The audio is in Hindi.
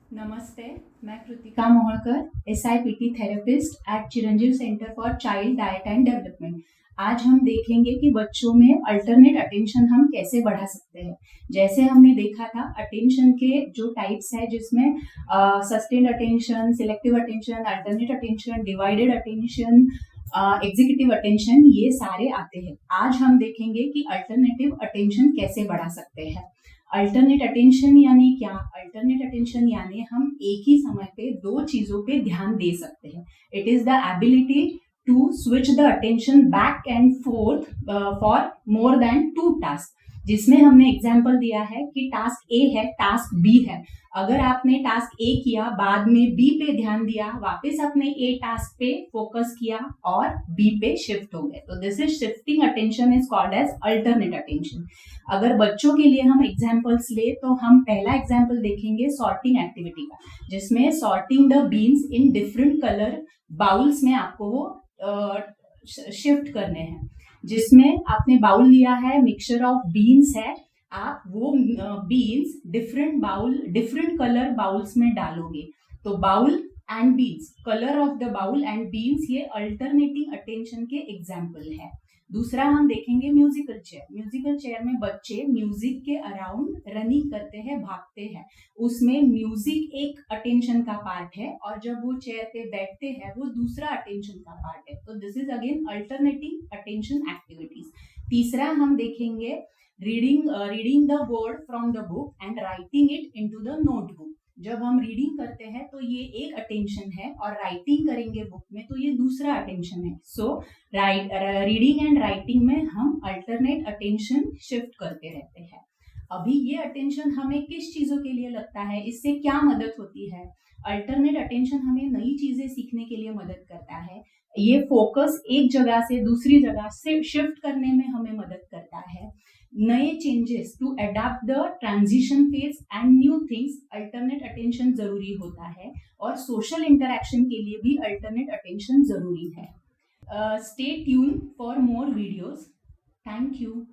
नमस्ते, मैं Kritika Mohkar, SIPT therapist at Chiranjeev centre for child diet and development. आज हम देखेंगे कि बच्चों में अल्टरनेट अटेंशन हम कैसे बढ़ा सकते हैं। जैसे हमने देखा था अटेंशन के जो टाइप्स है, जिसमें sustained attention, selective attention, alternate attention, divided attention, executive attention, ये सारे आते हैं। आज हम देखेंगे कि अल्टरनेटिव अटेंशन कैसे बढ़ा सकते हैं। अल्टरनेट अटेंशन यानी क्या? अल्टरनेट अटेंशन यानी हम एक ही समय पे दो चीजों पे ध्यान दे सकते हैं। It is the ability to switch the attention back and forth for more than 2 task. जिसमें हमने एग्जाम्पल दिया है कि टास्क ए है, टास्क बी है। अगर आपने टास्क ए किया, बाद में बी पे ध्यान दिया, वापस आपने ए टास्क पे फोकस किया और बी पे शिफ्ट हो गए, तो this is shifting attention, is called as alternate attention. अगर बच्चों के लिए हम एग्जाम्पल्स ले तो हम पहला एग्जाम्पल देखेंगे सॉर्टिंग एक्टिविटी का, जिसमें sorting the beans in different colour bowls में आपको वो शिफ्ट करने हैं। जिसमें आपने बाउल लिया है, मिक्सचर ऑफ बीन्स है, आप वो बीन्स डिफरेंट कलर बाउल्स में डालोगे। तो bowl and beans, colour of the bowl and beans, ये अल्टरनेटिंग अटेंशन के एग्जाम्पल है। दूसरा हम देखेंगे म्यूजिकल चेयर। म्यूजिकल चेयर में बच्चे म्यूजिक के अराउंड रनिंग करते हैं, भागते हैं। उसमें म्यूजिक एक अटेंशन का पार्ट है और जब वो चेयर पे बैठते हैं वो दूसरा अटेंशन का पार्ट है। तो this is again alternating attention activities. तीसरा हम देखेंगे reading the word from the book and writing it into the notebook. जब हम रीडिंग करते हैं तो ये एक अटेंशन है और राइटिंग करेंगे बुक में तो ये दूसरा अटेंशन है। सो रीडिंग एंड राइटिंग में हम अल्टरनेट अटेंशन शिफ्ट करते रहते हैं। अभी ये अटेंशन हमें किस चीजों के लिए लगता है, इससे क्या मदद होती है? अल्टरनेट अटेंशन हमें नई चीजें सीखने के लिए मदद करता है। ये फोकस एक जगह से दूसरी जगह से शिफ्ट करने में हमें मदद करता है। नए changes to adapt the transition phase and new things, alternate attention जरूरी होता है। और सोशल इंटरेक्शन के लिए भी अल्टरनेट अटेंशन जरूरी है। Stay tune for more videos. Thank you.